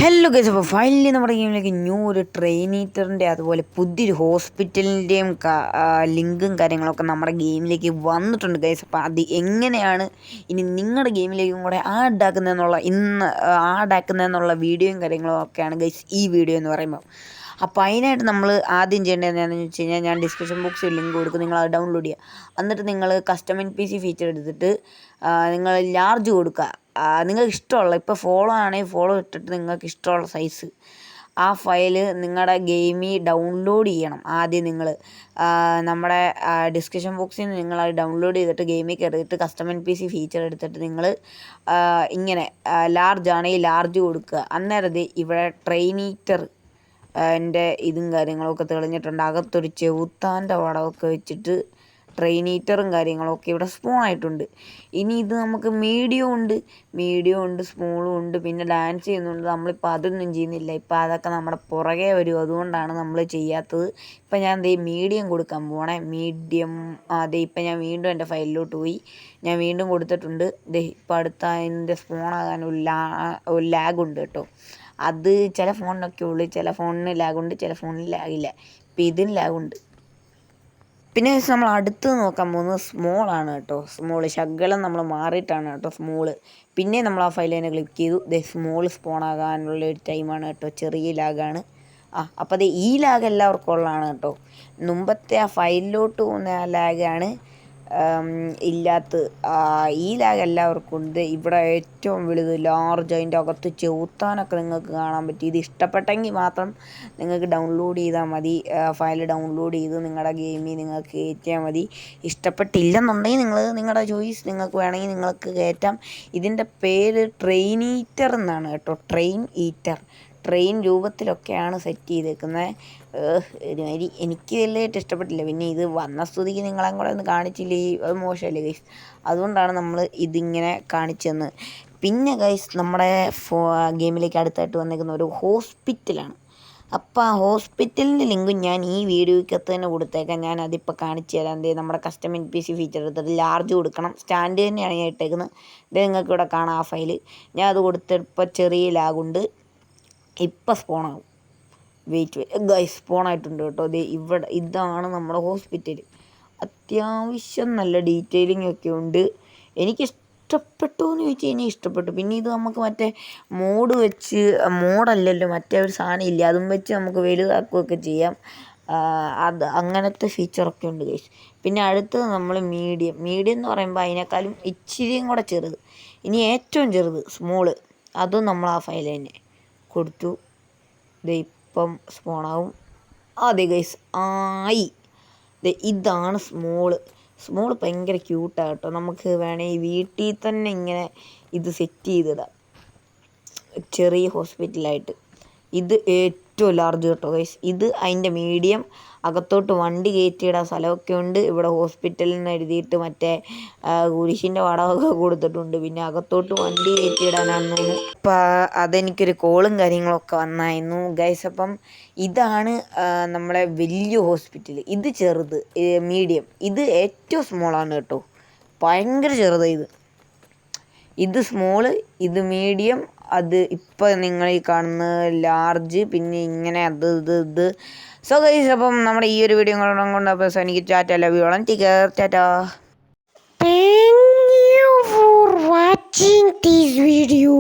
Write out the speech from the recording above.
Hello guys, അപ്പോൾ finally നമ്മുടെ ഗെയിമിലേക്ക് new ഒരു ട്രെയിനീറ്ററിൻ്റെ അതുപോലെ പുതിയൊരു ഹോസ്പിറ്റലിൻ്റെയും ലിങ്കും കാര്യങ്ങളൊക്കെ നമ്മുടെ ഗെയിമിലേക്ക് വന്നിട്ടുണ്ട് ഗൈസ്. അപ്പോൾ അത് എങ്ങനെയാണ് ഇനി നിങ്ങളുടെ ഗെയിമിലേക്കും കൂടെ ആഡാക്കുന്നതെന്നുള്ള വീഡിയോയും കാര്യങ്ങളും ഒക്കെയാണ് ഗൈസ് ഈ വീഡിയോ എന്ന് പറയുമ്പോൾ. അപ്പോൾ അതിനായിട്ട് നമ്മൾ ആദ്യം ചെയ്യേണ്ടത് എന്താണെന്ന് വെച്ച് കഴിഞ്ഞാൽ, ഞാൻ ഡിസ്ക്രിപ്ഷൻ ബോക്സിൽ ലിങ്ക് കൊടുക്കും, നിങ്ങൾ അത് ഡൗൺലോഡ് ചെയ്യുക. എന്നിട്ട് നിങ്ങൾ കസ്റ്റം NPC ഫീച്ചർ എടുത്തിട്ട് നിങ്ങൾ ലാർജ് കൊടുക്കുക. നിങ്ങൾക്ക് ഇഷ്ടമുള്ള, ഇപ്പോൾ ഫോളോ ആണെങ്കിൽ ഫോളോ ഇട്ടിട്ട് നിങ്ങൾക്ക് ഇഷ്ടമുള്ള സൈസ് ആ ഫയൽ നിങ്ങളുടെ ഗെയിമിൽ ഡൗൺലോഡ് ചെയ്യണം. ആദ്യം നിങ്ങൾ നമ്മുടെ ഡിസ്ക്രിപ്ഷൻ ബോക്സിൽ നിന്ന് നിങ്ങൾ അത് ഡൗൺലോഡ് ചെയ്തിട്ട് ഗെയിമിൽ കയറിയിട്ട് കസ്റ്റം NPC ഫീച്ചർ എടുത്തിട്ട് നിങ്ങൾ ഇങ്ങനെ ലാർജ് ആണെങ്കിൽ ലാർജ് കൊടുക്കുക. അന്നേരം ഇവിടെ ട്രെയിനീറ്റർ എൻ്റെ ഇതും കാര്യങ്ങളൊക്കെ തെളിഞ്ഞിട്ടുണ്ട്. അകത്തൊരു ചെവുത്താൻ്റെ വടമൊക്കെ വെച്ചിട്ട് ട്രെയിനീറ്ററും കാര്യങ്ങളൊക്കെ ഇവിടെ സ്പോൺ ആയിട്ടുണ്ട്. ഇനി ഇത് നമുക്ക് മീഡിയം ഉണ്ട്, സ്മോളും ഉണ്ട്, പിന്നെ ഡാൻസ് ചെയ്യുന്നുണ്ട്. നമ്മളിപ്പോൾ അതൊന്നും ചെയ്യുന്നില്ല, ഇപ്പോൾ അതൊക്കെ നമ്മുടെ പുറകെ വരും, അതുകൊണ്ടാണ് നമ്മൾ ചെയ്യാത്തത്. ഇപ്പം ഞാൻ മീഡിയം കൊടുക്കാൻ പോണേ. മീഡിയം ഇപ്പം ഞാൻ വീണ്ടും എൻ്റെ ഫയലിലോട്ട് പോയി, ഞാൻ വീണ്ടും കൊടുത്തിട്ടുണ്ട്. ഇപ്പോൾ അടുത്ത അതിൻ്റെ സ്പോൺ ആകാൻ ഒരു ലാഗുണ്ട് കേട്ടോ. അത് ചില ഫോണിനൊക്കെ ഉള്ളു, ചില ഫോണിന് ലാഗുണ്ട്, ചില ഫോണിന് ലാഗില്ല. ഇപ്പം ഇതിന് ലാഗുണ്ട്. പിന്നെ നമ്മൾ അടുത്ത് നോക്കാൻ പോകുന്നത് സ്മോളാണ് കേട്ടോ. ശകലം നമ്മൾ മാറിയിട്ടാണ് കേട്ടോ സ്മോള്. പിന്നെ നമ്മൾ ആ ഫയൽ തന്നെ ക്ലിക്ക് ചെയ്തു. സ്മോൾ സ്പോൺ ആകാനുള്ള ഒരു ടൈമാണ് കേട്ടോ, ചെറിയ ലാഗാണ്. അപ്പോൾ ഈ ലാഗ് എല്ലാവർക്കും ഉള്ളതാണ് കേട്ടോ. മുമ്പത്തെ ആ ഫയലിലോട്ട് പോകുന്ന ആ ലാഗാണ് ഇല്ലാത്ത. ഈ ലാഗ് എല്ലാവർക്കും ഉണ്ട്. ഇവിടെ ഏറ്റവും വലുത് ലാർജ്, അതിൻ്റെ അകത്ത് ചെവുത്താനൊക്കെ നിങ്ങൾക്ക് കാണാൻ പറ്റി. ഇത് ഇഷ്ടപ്പെട്ടെങ്കിൽ മാത്രം നിങ്ങൾക്ക് ഡൗൺലോഡ് ചെയ്താൽ മതി. ഫയൽ ഡൗൺലോഡ് ചെയ്ത് നിങ്ങളുടെ ഗെയിമിൽ നിങ്ങൾക്ക് കയറ്റിയാൽ മതി. ഇഷ്ടപ്പെട്ടില്ലെന്നുണ്ടെങ്കിൽ നിങ്ങളുടെ ചോയ്സ്, നിങ്ങൾക്ക് വേണമെങ്കിൽ നിങ്ങൾക്ക് കയറ്റാം. ഇതിൻ്റെ പേര് ട്രെയിനീറ്റർ എന്നാണ് കേട്ടോ. ട്രെയിൻ രൂപത്തിലൊക്കെയാണ് സെറ്റ് ചെയ്തേക്കുന്നത്. ഒരുമാതിരി എനിക്ക് വലിയതായിട്ട് ഇഷ്ടപ്പെട്ടില്ല. പിന്നെ ഇത് വന്ന സ്ഥിതിക്ക് നിങ്ങളെയും കൂടെ ഒന്ന് കാണിച്ചില്ലേ, അത് മോശമല്ലേ ഗൈസ്. അതുകൊണ്ടാണ് നമ്മൾ ഇതിങ്ങനെ കാണിച്ചെന്ന്. പിന്നെ ഗൈസ്, നമ്മുടെ ഗെയിമിലേക്ക് അടുത്തായിട്ട് വന്നേക്കുന്ന ഒരു ഹോസ്പിറ്റലാണ്. അപ്പോൾ ആ ഹോസ്പിറ്റലിൻ്റെ ലിങ്ക് ഞാൻ ഈ വീഡിയോയ്ക്കകത്ത് തന്നെ കൊടുത്തേക്കാം. ഞാൻ അതിപ്പോൾ കാണിച്ചു തരാം. നമ്മുടെ കസ്റ്റം NPC ഫീച്ചർ എടുത്തിട്ട് ലാർജ് കൊടുക്കണം. സ്റ്റാൻഡ് തന്നെയാണ് ഞാൻ ഇട്ടേക്കുന്നത്. ഇത് നിങ്ങൾക്ക് ഇവിടെ കാണാം ആ ഫയൽ. ഞാൻ അത് കൊടുത്തപ്പോൾ ചെറിയ ലാഗുണ്ട്. ഇപ്പം സ്പോണാകും. വെയിറ്റ് ഗൈസ്, സ്പോണായിട്ടുണ്ട് കേട്ടോ. ഇതാണ് നമ്മുടെ ഹോസ്പിറ്റൽ. അത്യാവശ്യം നല്ല ഡീറ്റെയിലിംഗ് ഒക്കെ ഉണ്ട്. എനിക്കിഷ്ടപ്പെട്ടു എന്ന് ചോദിച്ചു കഴിഞ്ഞാൽ ഇഷ്ടപ്പെട്ടു. പിന്നെ ഇത് നമുക്ക് മറ്റേ മോഡല്ലല്ലോ, മറ്റേ ഒരു സാധനം ഇല്ല, അതും വെച്ച് നമുക്ക് വലുതാക്കുകയൊക്കെ ചെയ്യാം. അങ്ങനത്തെ ഫീച്ചറൊക്കെ ഉണ്ട് ഗൈസ്. പിന്നെ അടുത്തത് നമ്മൾ മീഡിയം എന്ന് പറയുമ്പോൾ അതിനേക്കാളും ഇച്ചിരിയും കൂടെ ചെറുത്. ഇനി ഏറ്റവും ചെറുത് സ്മോള്, അതും നമ്മൾ ആ ഫയൽ തന്നെ കൊടുത്തു. ഇപ്പം സ്പോണാവും. അതെ ഗൈസ്, ഇതാണ് സ്മോള് ഭയങ്കര ക്യൂട്ടാണ് കേട്ടോ. നമുക്ക് വേണമെങ്കിൽ വീട്ടിൽ തന്നെ ഇങ്ങനെ ഇത് സെറ്റ് ചെയ്തിടാം, ചെറിയ ഹോസ്പിറ്റലായിട്ട്. ഇത് ഏറ്റവും ലാർജ് കേട്ടോ ഗൈസ്. ഇത് അതിൻ്റെ മീഡിയം. അകത്തോട്ട് വണ്ടി കയറ്റിയിടാൻ സ്ഥലമൊക്കെ ഉണ്ട്. ഇവിടെ ഹോസ്പിറ്റലിൽ നിന്ന് എഴുതിയിട്ട് മറ്റേ കുരിശിൻ്റെ വടമൊക്കെ കൊടുത്തിട്ടുണ്ട്. പിന്നെ അകത്തോട്ട് വണ്ടി കയറ്റിയിടാനാണ്. അപ്പം അതെനിക്കൊരു കോളും കാര്യങ്ങളൊക്കെ വന്നായിരുന്നു ഗൈസ്. അപ്പം ഇതാണ് നമ്മളെ വലിയ ഹോസ്പിറ്റൽ. ഇത് ചെറുത്, മീഡിയം. ഇത് ഏറ്റവും സ്മോളാണ് കേട്ടോ, ഭയങ്കര ചെറുതാണ് ഇത് സ്മോള്, ഇത് മീഡിയം, അത് ഇപ്പം നിങ്ങൾ ഈ കാണുന്ന ലാർജ്, പിന്നെ ഇങ്ങനെ ഇത്. സോ ഗൈസ്, അപ്പം നമ്മുടെ ഈ ഒരു വീഡിയോ കൊണ്ട് അപ്പോൾ എനിക്ക് Tata, love you all, take care, Tata. Thank you for watching this video.